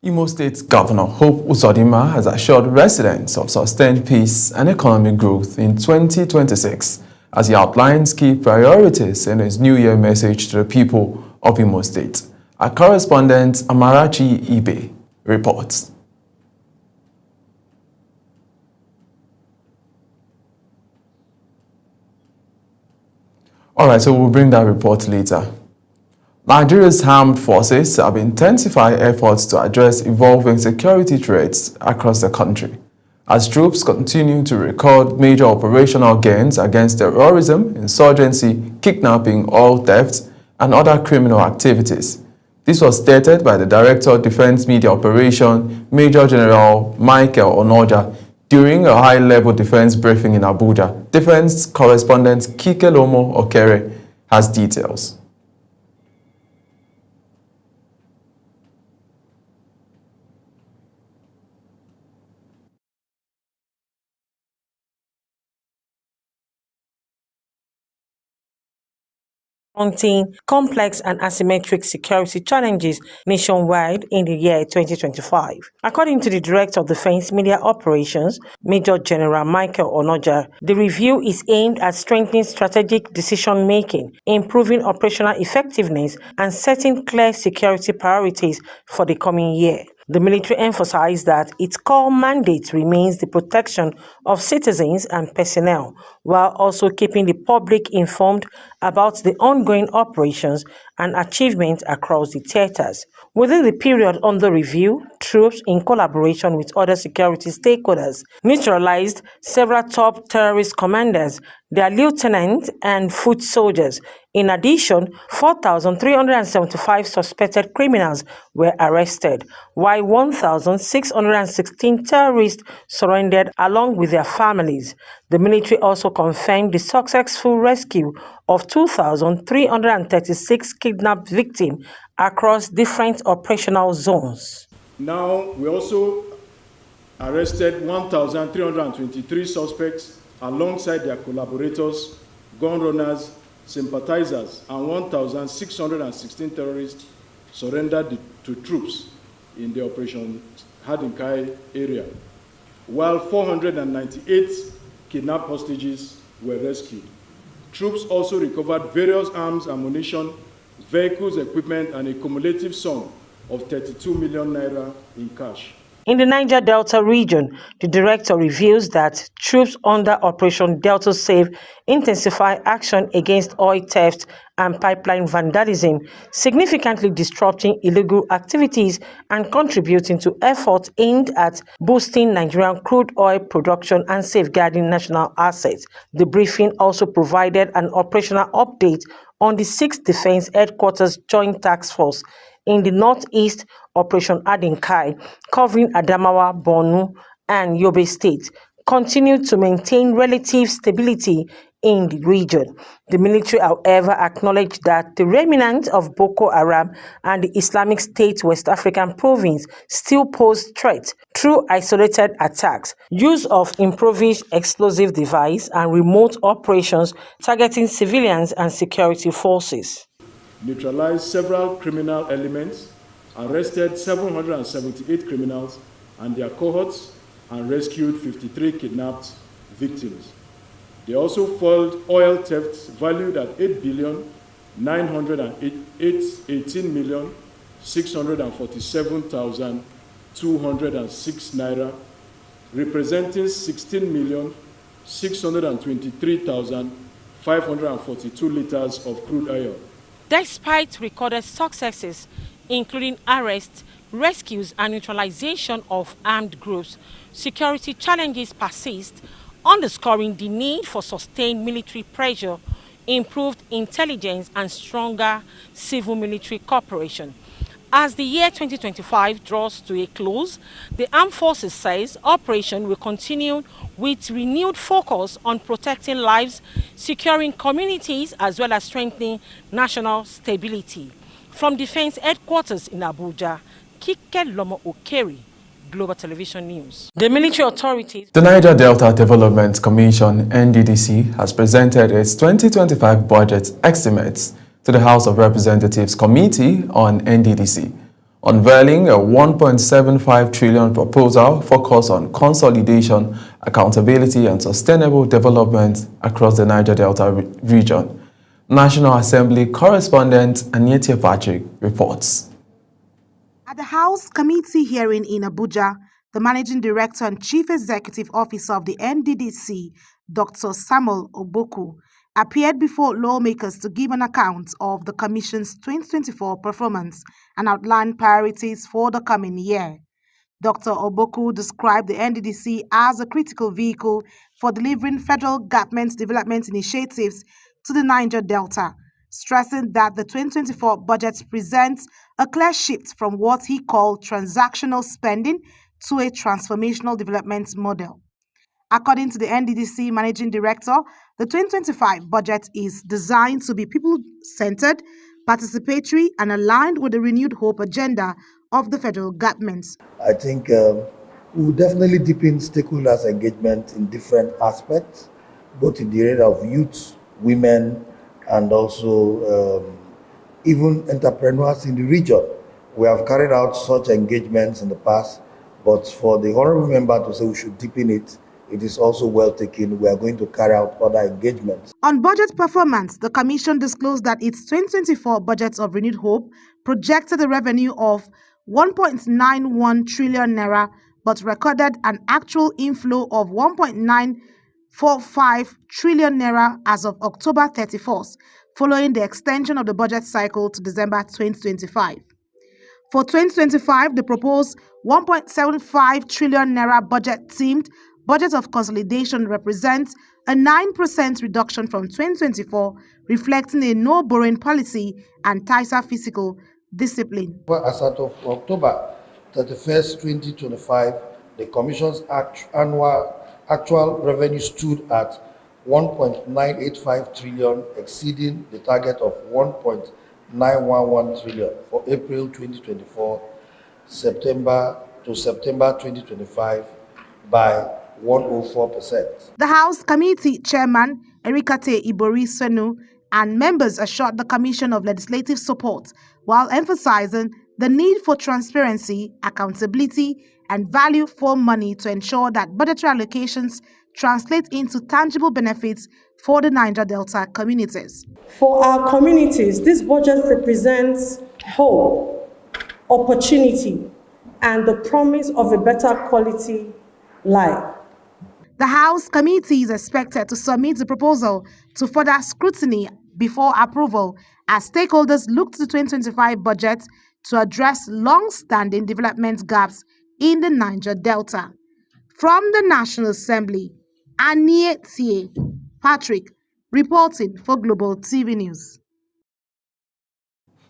Imo State Governor Hope Uzodinma has assured residents of sustained peace and economic growth in 2026 as he outlines key priorities in his New Year message to the people of Imo State. Our correspondent Amarachi Ibe reports. Alright, so we'll bring that report later. Nigeria's armed forces have intensified efforts to address evolving security threats across the country, as troops continue to record major operational gains against terrorism, insurgency, kidnapping, oil theft, and other criminal activities. This was stated by the Director of Defense Media Operation, Major General Michael Onoja, during a high-level defense briefing in Abuja. Defense correspondent Kike Lomo Okere has details. Confronting complex and asymmetric security challenges nationwide in the year 2025. According to the Director of Defense Media Operations, Major General Michael Onoja, the review is aimed at strengthening strategic decision-making, improving operational effectiveness, and setting clear security priorities for the coming year. The military emphasized that its core mandate remains the protection of citizens and personnel, while also keeping the public informed about the ongoing operations and achievements across the theaters. Within the period under review, troops, in collaboration with other security stakeholders, neutralized several top terrorist commanders, their lieutenants, and foot soldiers. In addition, 4,375 suspected criminals were arrested, while 1,616 terrorists surrendered along with their families. The military also confirmed the successful rescue of 2,336 kidnapped victims across different operational zones. Now, we also arrested 1,323 suspects alongside their collaborators, gun runners, sympathizers, and 1,616 terrorists surrendered to troops in the Operation Hadinkai area, while 498 kidnapped hostages were rescued. Troops also recovered various arms, ammunition, vehicles, equipment, and a cumulative sum of 32 million naira in cash. In the Niger Delta region, the director reveals that troops under Operation Delta Save intensify action against oil theft and pipeline vandalism, significantly disrupting illegal activities and contributing to efforts aimed at boosting Nigerian crude oil production and safeguarding national assets. The briefing also provided an operational update on the 6th Defense Headquarters Joint Task Force in the Northeast, Operation Hadinkai, covering Adamawa, Borno, and Yobe State, continued to maintain relative stability in the region. The military, however, acknowledged that the remnants of Boko Haram and the Islamic State West African province still pose threats through isolated attacks, use of improvised explosive devices, and remote operations targeting civilians and security forces. Neutralized several criminal elements, arrested 778 criminals and their cohorts, and rescued 53 kidnapped victims. They also foiled oil thefts valued at 8,918,647,206 naira, representing 16,623,542 liters of crude oil. Despite recorded successes, including arrests, rescues, and neutralization of armed groups, security challenges persist, underscoring the need for sustained military pressure, improved intelligence, and stronger civil-military cooperation. As the year 2025 draws to a close, the Armed Forces says operation will continue with renewed focus on protecting lives, securing communities, as well as strengthening national stability. From Defense Headquarters in Abuja, Kike Lomo Okere, Global Television News. The military authorities. The Niger Delta Development Commission, NDDC, has presented its 2025 budget estimates to the House of Representatives Committee on NDDC. unveiling a 1.75 trillion proposal focused on consolidation, accountability, and sustainable development across the Niger Delta region. National Assembly correspondent Anyetia Patrick reports. At the House Committee hearing in Abuja, the Managing Director and Chief Executive Officer of the NDDC, Dr. Samuel Ogboku, appeared before lawmakers to give an account of the Commission's 2024 performance and outline priorities for the coming year. Dr. Ogboku described the NDDC as a critical vehicle for delivering federal government development initiatives to the Niger Delta, stressing that the 2024 budget presents a clear shift from what he called transactional spending to a transformational development model. According to the NDDC Managing Director, the 2025 budget is designed to be people-centered, participatory, and aligned with the renewed hope agenda of the federal government. I think we will definitely deepen stakeholders' engagement in different aspects, both in the area of youth, women, and also even entrepreneurs in the region. We have carried out such engagements in the past, but for the honorable member to say we should deepen it, it is also well taken. We are going to carry out other engagements. On budget performance, the Commission disclosed that its 2024 budget of renewed hope projected a revenue of 1.91 trillion naira, but recorded an actual inflow of 1.945 trillion naira as of October 31st, following the extension of the budget cycle to December 2025. For 2025, the proposed 1.75 trillion naira budget-themed budget of consolidation represents a 9% reduction from 2024, reflecting a no-borrowing policy and tighter fiscal discipline. As of October 31st, 2025, the Commission's actual revenue stood at 1.985 trillion, exceeding the target of 1.911 trillion for April 2024, September 2025 by 104%. The House Committee Chairman, Erikate Ibori Senu, and members assured the Commission of legislative support while emphasizing the need for transparency, accountability, and value for money to ensure that budgetary allocations translate into tangible benefits for the Niger Delta communities. For our communities, this budget represents hope, opportunity, and the promise of a better quality life. The House Committee is expected to submit the proposal to further scrutiny before approval as stakeholders look to the 2025 budget to address long-standing development gaps in the Niger Delta. From the National Assembly, Anyetia Patrick reporting for Global TV News.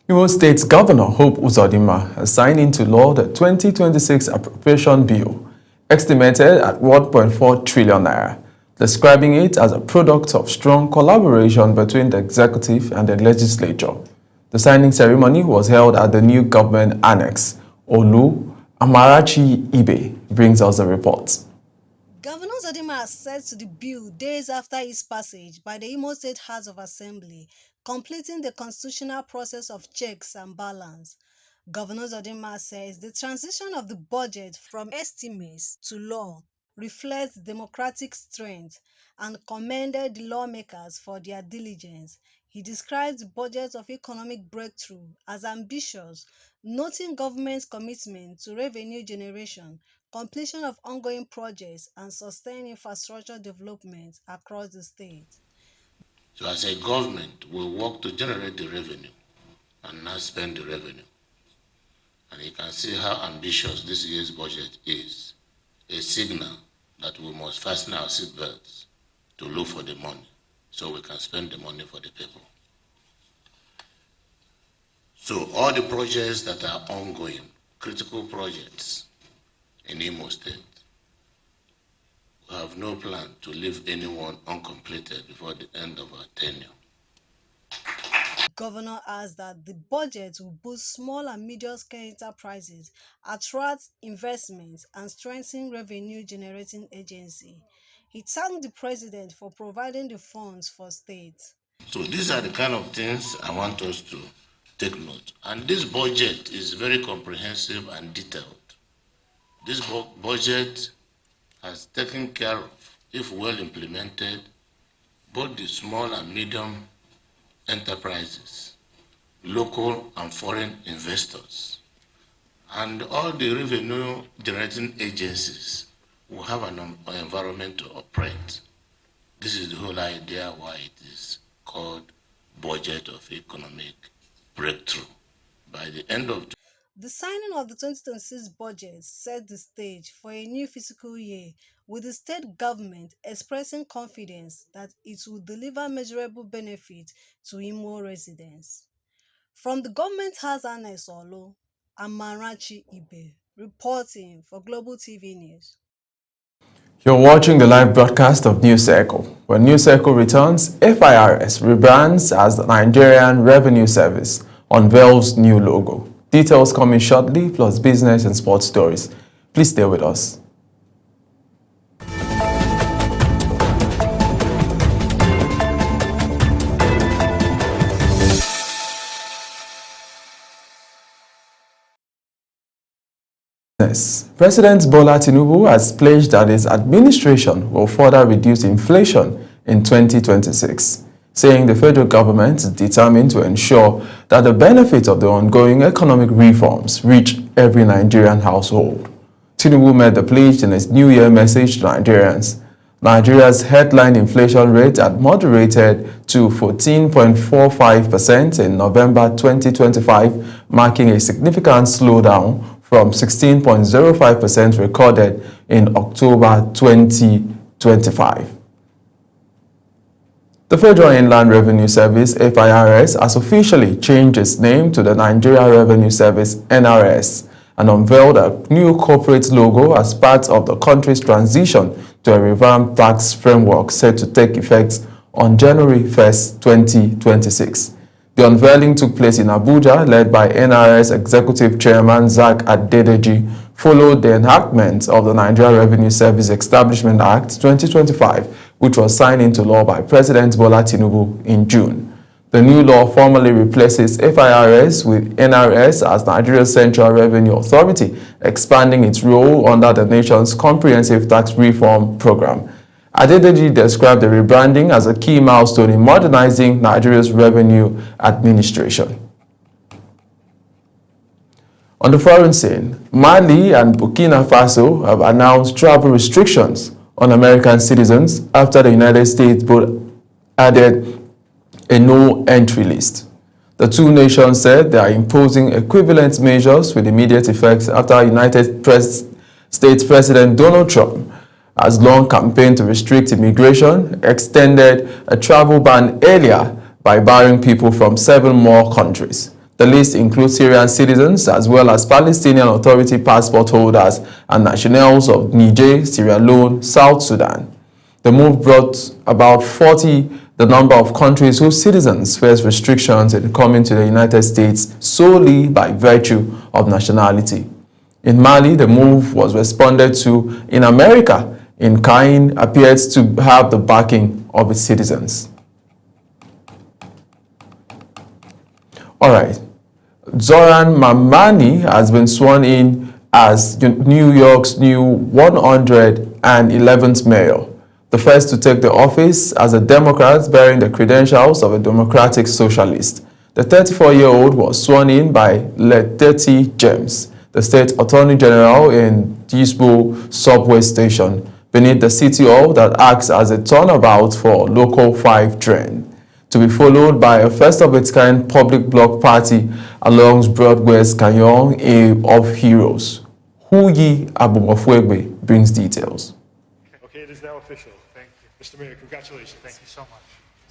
Imo State Governor Hope Uzodinma has signed into law the 2026 Appropriation Bill, estimated at 1.4 trillion naira, describing it as a product of strong collaboration between the executive and the legislature. The signing ceremony was held at the new government annex. Olu Amarachi Ibe brings us the report. Governor Uzodinma said to the bill days after its passage by the Imo State House of Assembly, completing the constitutional process of checks and balance. Governor Uzodinma says the transition of the budget from estimates to law reflects democratic strength and commended the lawmakers for their diligence. He described the budget of economic breakthrough as ambitious, noting government's commitment to revenue generation, completion of ongoing projects, and sustained infrastructure development across the state. So as a government, we work to generate the revenue and not spend the revenue. And you can see how ambitious this year's budget is, a signal that we must fasten our seatbelts to look for the money so we can spend the money for the people. So all the projects that are ongoing, critical projects in Imo State, we have no plan to leave anyone uncompleted before the end of our tenure. Governor adds that the budget will boost small and medium-scale enterprises, attract investments, and strengthen revenue-generating agency. He thanked the president for providing the funds for states. So these are the kind of things I want us to take note. And this budget is very comprehensive and detailed. This budget has taken care of, if well implemented, both the small and medium enterprises, local and foreign investors, and all the revenue generating agencies will have an environment to operate. This is the whole idea why it is called Budget of Economic Breakthrough. By the end of The signing of the 2026 budget set the stage for a new fiscal year, with the state government expressing confidence that it will deliver measurable benefits to Imo residents. From the Government House Annex Olo, Amarachi Ibe, reporting for Global TV News. You're watching the live broadcast of News Circle. When News Circle returns, FIRS rebrands as the Nigerian Revenue Service, unveils new logo. Details coming shortly, plus business and sports stories. Please stay with us. President Bola Tinubu has pledged that his administration will further reduce inflation in 2026, saying the federal government is determined to ensure that the benefits of the ongoing economic reforms reach every Nigerian household. Tinubu made the pledge in his New Year message to Nigerians. Nigeria's headline inflation rate had moderated to 14.45% in November 2025, marking a significant slowdown from 16.05% recorded in October 2025. The Federal Inland Revenue Service, FIRS, has officially changed its name to the Nigeria Revenue Service, NRS, and unveiled a new corporate logo as part of the country's transition to a revamped tax framework set to take effect on January 1st, 2026. The unveiling took place in Abuja, led by NRS Executive Chairman Zach Adedeji, followed the enactment of the Nigeria Revenue Service Establishment Act 2025, which was signed into law by President Bola Tinubu in June. The new law formally replaces FIRS with NRS as Nigeria's Central Revenue Authority, expanding its role under the nation's comprehensive tax reform program. Adedeji described the rebranding as a key milestone in modernizing Nigeria's revenue administration. On the foreign scene, Mali and Burkina Faso have announced travel restrictions on American citizens after the United States both added a no-entry list. The two nations said they are imposing equivalent measures with immediate effect after United States President Donald Trump has long campaigned to restrict immigration, extended a travel ban earlier by barring people from 7 more countries. The list includes Syrian citizens as well as Palestinian Authority passport holders and nationals of Niger, Sierra Leone, South Sudan. The move brought about 40 the number of countries whose citizens face restrictions in coming to the United States solely by virtue of nationality. In Mali, the move was responded to in America in kind appears to have the backing of its citizens. All right. Zoran Mamani has been sworn in as New York's new 111th mayor, the first to take the office as a Democrat bearing the credentials of a Democratic Socialist. The 34-year-old was sworn in by Leteti James, the state attorney general in Disbo subway station, beneath the city hall that acts as a turnabout for Local 5 train, to be followed by a first-of-its-kind public bloc party along Broadway's Canyon of Heroes. Huyi Abumofwegbe brings details. Okay, it is now official. Thank you. Mr. Mayor, congratulations. Thank you so much.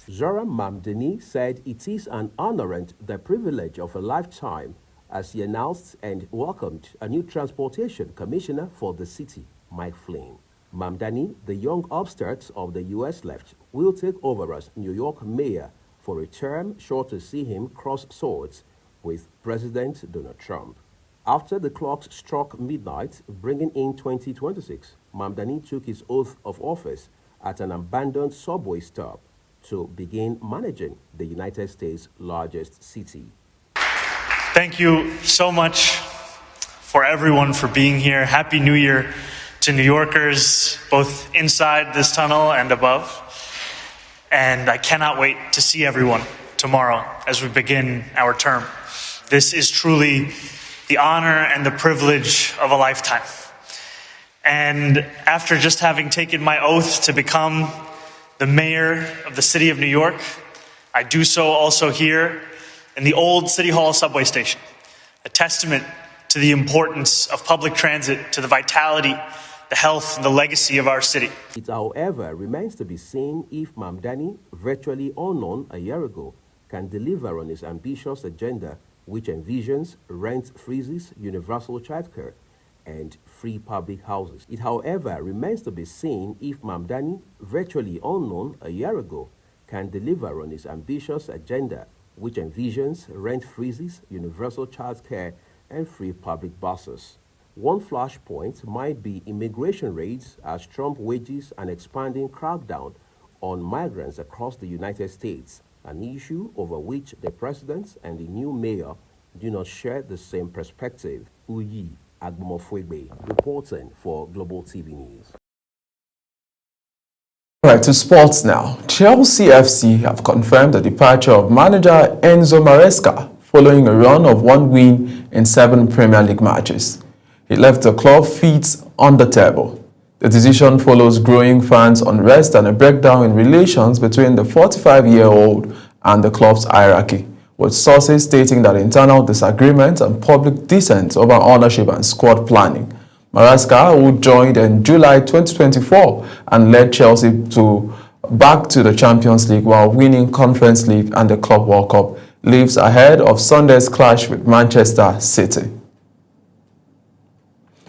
Zoran Mamdani said it is an honor and the privilege of a lifetime as he announced and welcomed a new transportation commissioner for the city, Mike Flynn. Mamdani, the young upstart of the U.S. left, will take over as New York mayor for a term sure to see him cross swords with President Donald Trump. After the clock struck midnight, bringing in 2026, Mamdani took his oath of office at an abandoned subway stop to begin managing the United States' largest city. Thank you so much for everyone for being here. Happy New Year to New Yorkers, both inside this tunnel and above. And I cannot wait to see everyone tomorrow as we begin our term. This is truly the honor and the privilege of a lifetime. And after just having taken my oath to become the mayor of the city of New York, I do so also here in the old City Hall subway station, a testament to the importance of public transit, to the vitality, the health, and the legacy of our city. It, however, remains to be seen if Mamdani, virtually unknown a year ago, can deliver on his ambitious agenda, which envisions rent freezes, universal childcare, and free public houses. It, however, remains to be seen if Mamdani, virtually unknown a year ago, can deliver on his ambitious agenda, which envisions rent freezes, universal childcare, and free public buses. One flashpoint might be immigration raids as Trump wages an expanding crackdown on migrants across the United States, an issue over which the president and the new mayor do not share the same perspective. Uyi Agbomofwegbe, reporting for Global TV News. Right, to sports now. Chelsea FC have confirmed the departure of manager Enzo Maresca following a run of 1 win in 7 Premier League matches. He left the club feet on the table. The decision follows growing fans' unrest and a breakdown in relations between the 45-year-old and the club's hierarchy, with sources stating that internal disagreement and public dissent over ownership and squad planning. Maresca, who joined in July 2024 and led Chelsea back to the Champions League while winning Conference League and the Club World Cup, lives ahead of Sunday's clash with Manchester City.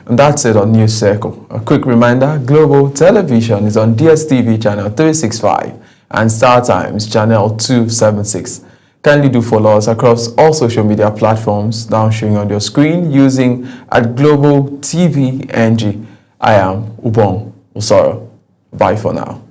And that's it on News Circle. A quick reminder, Global Television is on DSTV channel 365 and StarTimes channel 276. Kindly do follow us across all social media platforms now showing on your screen using @Global TV NG. I am Ubong Usoro. Bye for now.